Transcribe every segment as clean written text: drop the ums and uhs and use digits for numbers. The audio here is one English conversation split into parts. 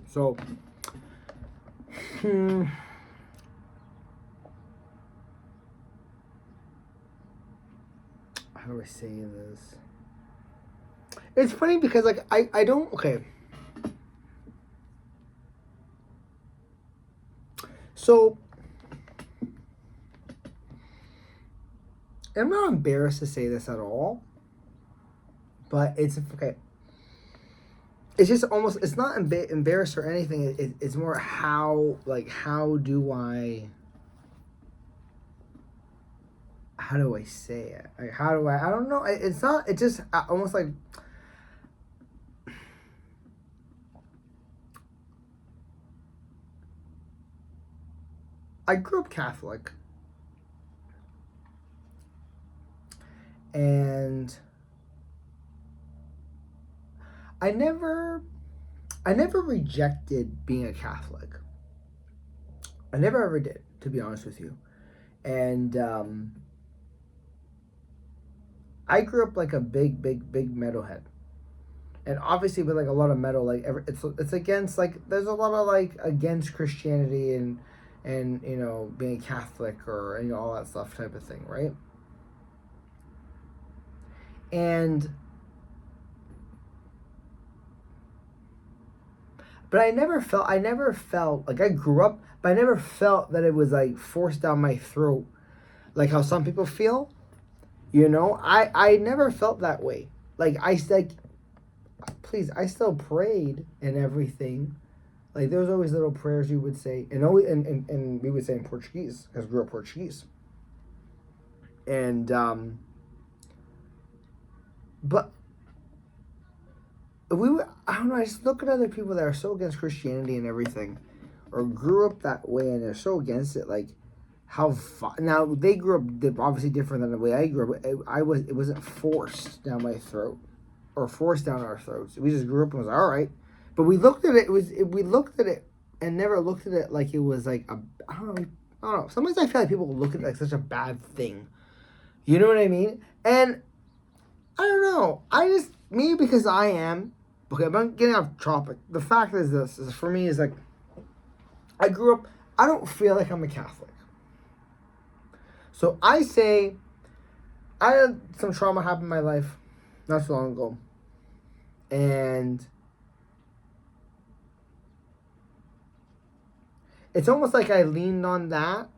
So, how do I say this? It's funny because like I don't okay. So I'm not embarrassed to say this at all, but it's okay. It's just almost, it's not embarrassed or anything. It's more how do I say it? Like, I don't know. It's not, it's just almost like, I grew up Catholic. And I never rejected being a Catholic. I never ever did, to be honest with you. And I grew up like a big metalhead. And obviously with like a lot of metal, like it's against, like there's a lot of like against Christianity and you know, being Catholic or, you know, all that stuff type of thing, right? And but I never felt like I grew up, but I never felt that it was like forced down my throat, like how some people feel. You know, I never felt that way. Like please, I still prayed and everything. Like there was always little prayers you would say, and always and we would say in Portuguese because I grew up Portuguese. And but I don't know, I just look at other people that are so against Christianity and everything, or grew up that way and they're so against it, like now they grew up obviously different than the way I grew up. It wasn't forced down my throat or forced down our throats. We just grew up and was like, all right, but we looked at it. We looked at it and never looked at it like it was like I don't know. Sometimes I feel like people look at it like such a bad thing. You know what I mean? And I don't know. Because I am. Okay, I'm getting off topic. The fact is this, is for me, is like, I grew up, I don't feel like I'm a Catholic. So I say, I had some trauma happen in my life not so long ago. And it's almost like I leaned on that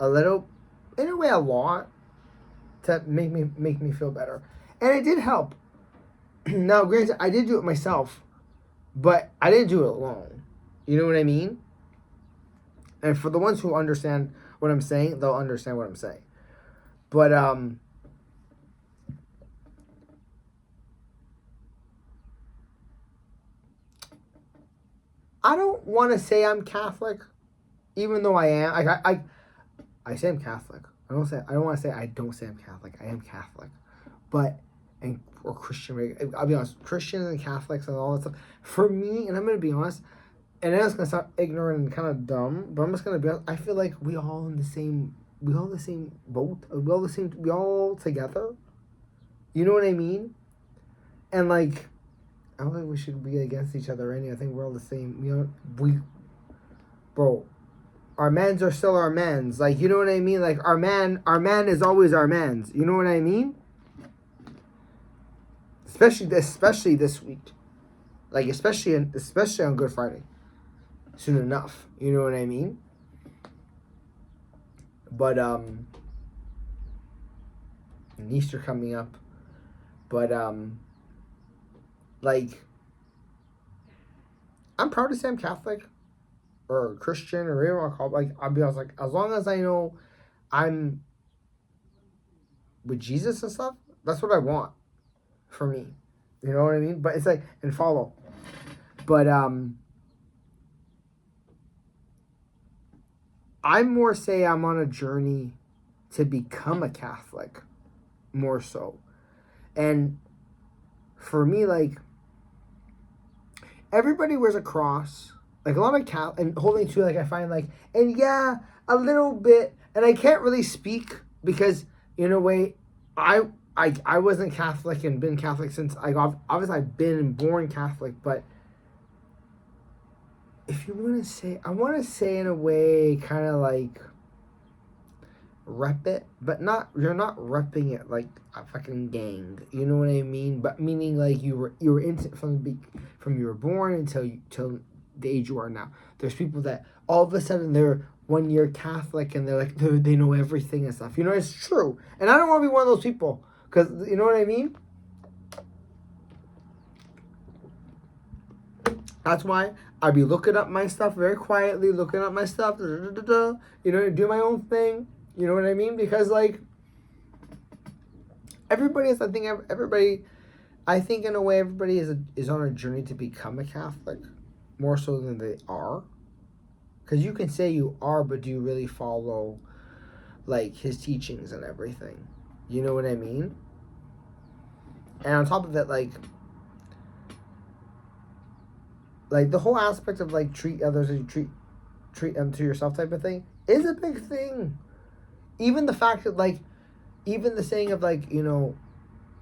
a little, in a way a lot, to make me feel better. And it did help. Now, granted, I did do it myself, but I didn't do it alone. You know what I mean? And for the ones who understand what I'm saying, they'll understand what I'm saying. But I don't want to say I'm Catholic, even though I am. I say I'm Catholic. I don't want to say I don't say I'm Catholic. I am Catholic, or Christian. I'll be honest, Christians and Catholics and all that stuff. For me, and I'm gonna be honest, and it's gonna sound ignorant and kind of dumb, but I'm just gonna be honest. I feel like we all in the same boat. We all together. You know what I mean? And like, I don't think we should be against each other or anything. I think we're all the same. You know, bro, our mans are still our mans. Like, you know what I mean? Like, our man is always our mans. You know what I mean? Especially this week. Like, especially on Good Friday. Soon enough. You know what I mean? But, and Easter coming up. But, like, I'm proud to say I'm Catholic or Christian or whatever you want to call it. Like, I'll be honest, like, as long as I know I'm with Jesus and stuff, that's what I want for me. You know what I mean? But it's like, and follow. But I more say I'm on a journey to become a Catholic, more so. And for me, like, everybody wears a cross. Like, a lot of and holding to, like, I find, like, and yeah, a little bit, and I can't really speak because, in a way, I wasn't Catholic and been Catholic since, obviously I've been born Catholic, but if you want to say, I want to say in a way, kind of like rep it, but not, you're not repping it like a fucking gang. You know what I mean? But meaning like you were into it from you were born till the age you are now. There's people that all of a sudden they're 1 year Catholic and they're like they know everything and stuff. You know, it's true, and I don't want to be one of those people because you know what I mean. That's why I'd be looking up my stuff very quietly, looking up my stuff, you know, do my own thing. You know what I mean? Because like I think in a way everybody is on a journey to become a Catholic, more so than they are. Because you can say you are, but do you really follow like his teachings and everything? You know what I mean? And on top of it, like the whole aspect of like treat others as you treat them to yourself type of thing is a big thing. Even the fact that like, even the saying of like, you know,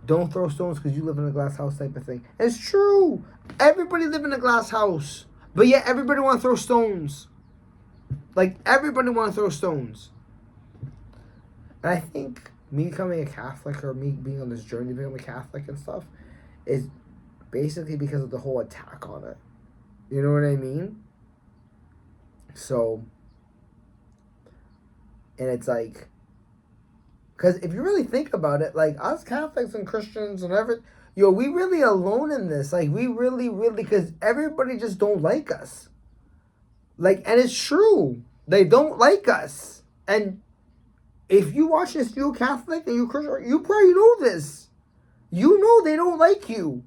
don't throw stones because you live in a glass house type of thing. It's true. Everybody live in a glass house, but yet everybody want to throw stones. Like everybody want to throw stones. And I think me becoming a Catholic or me being on this journey to become a Catholic and stuff is basically because of the whole attack on it. You know what I mean? So, and it's like, because if you really think about it, like us Catholics and Christians and everything, we really alone in this. Like we really, because everybody just don't like us. Like, and it's true. They don't like us. And if you watch this, you Catholic and you Christian, you probably know this. You know they don't like you.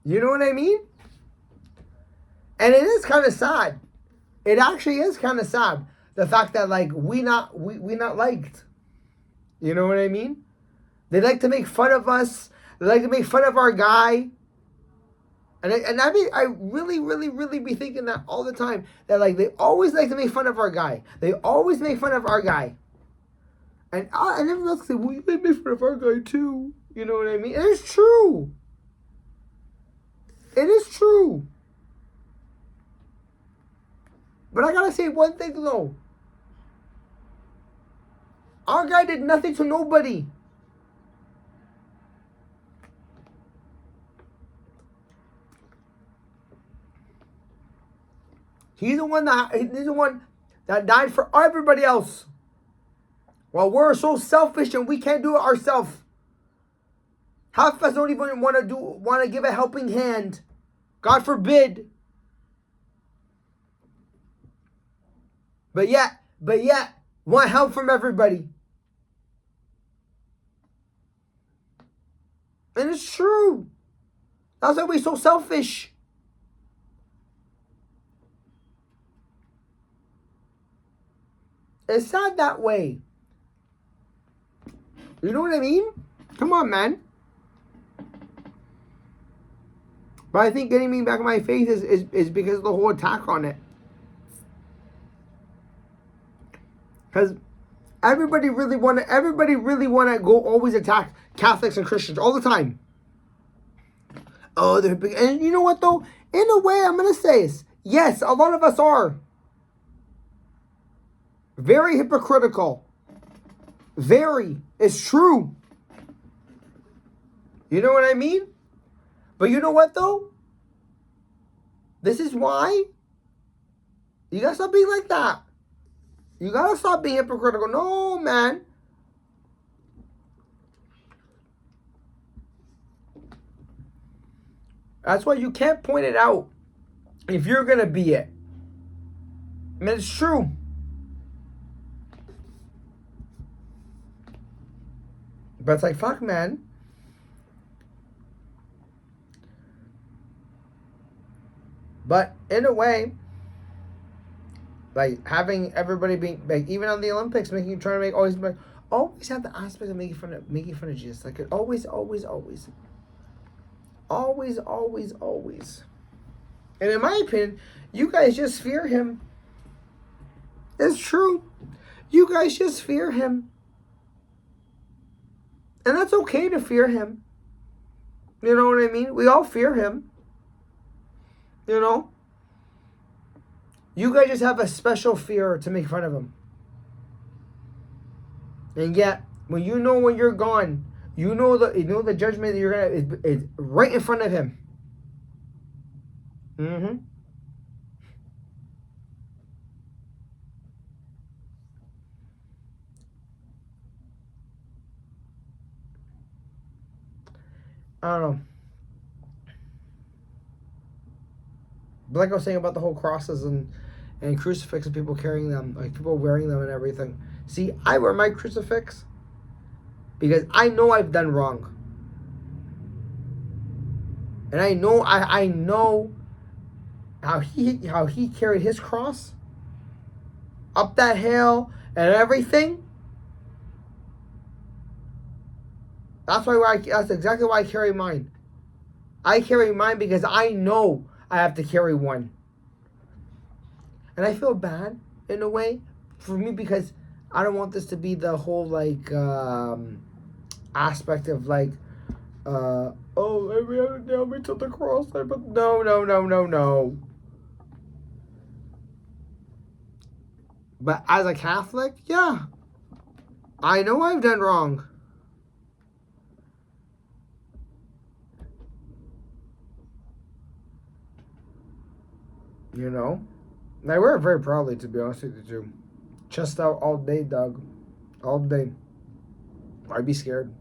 You know what I mean? And it is kind of sad. It actually is kind of sad. The fact that like we not liked. You know what I mean? They like to make fun of us. They like to make fun of our guy. And I really be thinking that all the time. That like they always like to make fun of our guy. They always make fun of our guy. And I never know to say, well, they make fun of our guy too. You know what I mean? And it's true. It is true. But I gotta say one thing though. Our guy did nothing to nobody. He's the one that died for everybody else. While we're so selfish and we can't do it ourselves. Half of us don't even want to give a helping hand. God forbid. But yet, want help from everybody. And it's true. That's why we're so selfish. It's sad that way. You know what I mean? Come on, man. But I think getting me back in my faith is because of the whole attack on it. Because everybody really want to go always attack Catholics and Christians all the time. Oh, they're big. And you know what though? In a way, I'm going to say this. Yes, a lot of us are. Very hypocritical. Very. It's true. You know what I mean? But you know what though? This is why you gotta stop being like that. You gotta stop being hypocritical. No, man. That's why you can't point it out if you're gonna be it. I mean, it's true. But it's like, fuck, man. But in a way, like having everybody being like, even on the Olympics, trying to make always have the aspect of making fun of Jesus. Like it always. And in my opinion, you guys just fear him. It's true. You guys just fear him. And that's okay to fear him. You know what I mean? We all fear him. You know? You guys just have a special fear to make fun of him. And yet, when you know when you're gone, you know the judgment that you're gonna is right in front of him. Mm-hmm. I don't know. But like I was saying about the whole crosses and crucifixes, people carrying them, like people wearing them and everything. See, I wear my crucifix because I know I've done wrong. And I know how he carried his cross up that hill and everything. That's exactly why I carry mine. I carry mine because I know I have to carry one. And I feel bad in a way for me because I don't want this to be the whole like aspect of like oh, maybe I nailed me to the cross. But no. But as a Catholic, yeah, I know I've done wrong. You know? And I wear it very proudly, to be honest with you, too. Chest out all day, dog. All day. I'd be scared.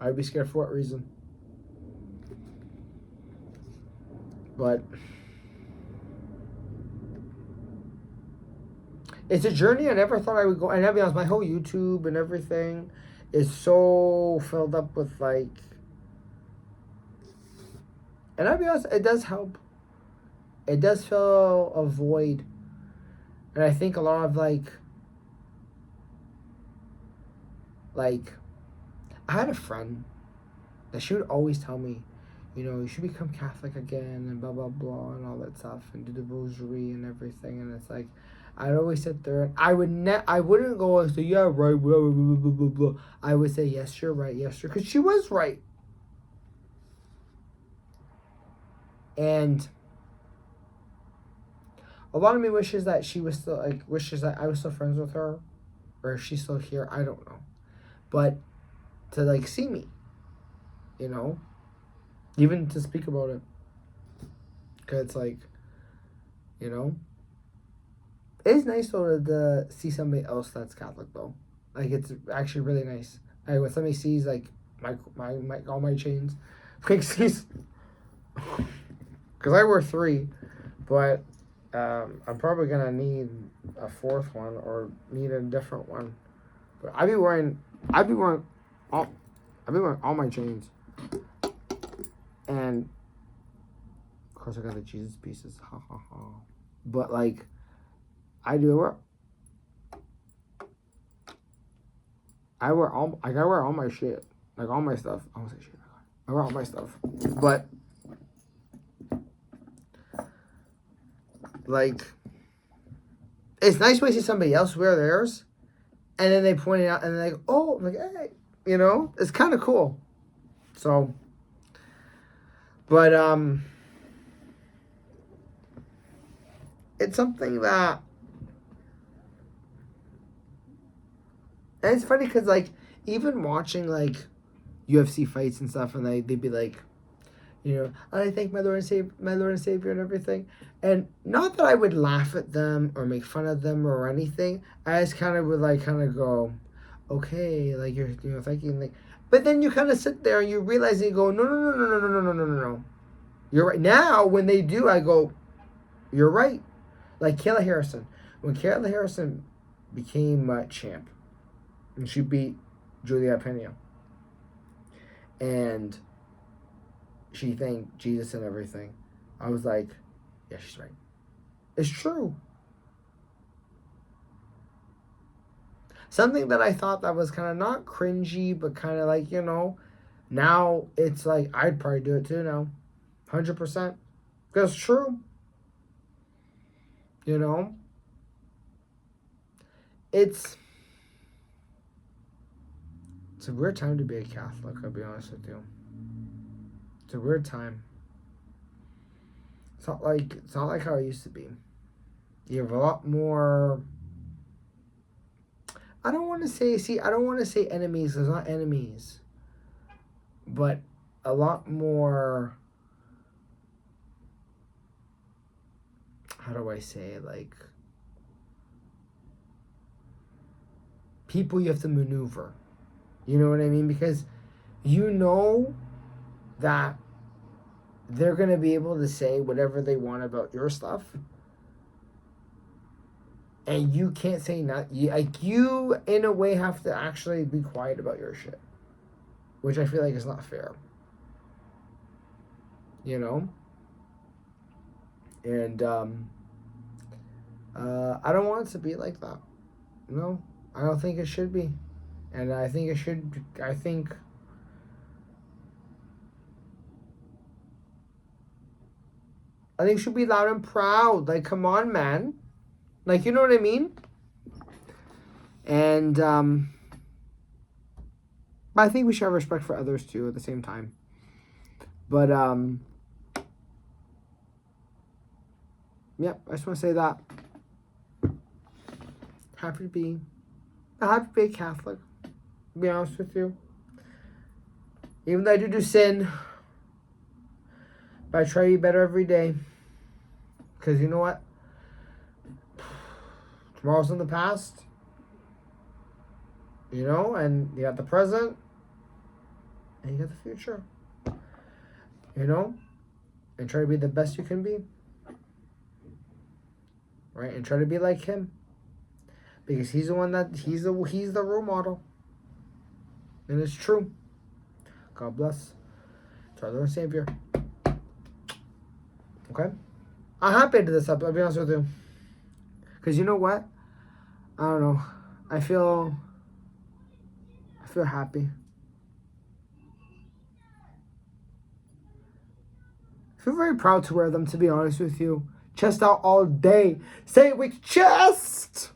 I'd be scared for what reason? But it's a journey I never thought I would go. And to be honest, my whole YouTube and everything is so filled up with like. And I'll be honest, it does help. It does fill a void. And I think a lot of like, I had a friend that she would always tell me, you know, you should become Catholic again and blah, blah, blah and all that stuff and do the rosary and everything. And it's like, I'd always sit there and I wouldn't go and say, yeah, right, blah, blah, blah, blah, blah, blah. I would say, yes, you're right, yes, you're, because she was right. And a lot of me wishes that she was still, like, wishes that I was still friends with her, or if she's still here, I don't know. But to, like, see me, you know, even to speak about it. Because it's like, you know, it's nice though to see somebody else that's Catholic though. Like it's actually really nice. Like when somebody sees like my all my chains, like sees, because I wear 3, but I'm probably gonna need a 4th one or need a different one. But I'd be wearing all my chains, and of course I got the Jesus pieces, ha ha ha. But like, I wear all my shit, like all my stuff. I won't say shit. I wear all my stuff, but like, it's nice when you see somebody else wear theirs, and then they point it out, and they're like, oh, like, hey, you know, it's kind of cool. So, but it's something that, and it's funny because like even watching like UFC fights and stuff, and they'd be like, you know, I thank my Lord and Savior and everything. And not that I would laugh at them or make fun of them or anything. I just kind of would like kind of go, okay, like you're thinking like, but then you kind of sit there and you realize and you go, no. You're right. Now when they do, I go, you're right. Like Kayla Harrison. When Kayla Harrison became champ, and she beat Julia Pena, and she thanked Jesus and everything, I was like, yeah, she's right. It's true. Something that I thought that was kind of not cringy, but kind of like, you know, now it's like, I'd probably do it too now. 100%. Because it's true. You know? It's a weird time to be a Catholic, I'll be honest with you. It's a weird time. It's not like how it used to be. You have a lot more. I don't want to say. See, I don't want to say enemies. There's not enemies, but a lot more. How do I say it? Like people you have to maneuver. You know what I mean? Because you know that they're going to be able to say whatever they want about your stuff. And you can't say nothing. Like, you, in a way, have to actually be quiet about your shit. Which I feel like is not fair. You know? And, I don't want it to be like that. No, I don't think it should be. And I think it should, I think it should be loud and proud. Like, come on, man. Like, you know what I mean? And, but I think we should have respect for others, too, at the same time. But, yep, I just want to say that. Happy to be a Catholic, to be honest with you. Even though I do sin, but I try to be better every day. Because you know what? Tomorrow's in the past. You know, and you got the present. And you got the future. You know? And try to be the best you can be. Right? And try to be like him. Because he's the one that, he's the role model. And it's true. God bless. It's our Lord and Savior. Okay? I'm happy to do this up, I'll be honest with you. Because you know what? I don't know. I feel happy. I feel very proud to wear them, to be honest with you. Chest out all day. Say it with chest!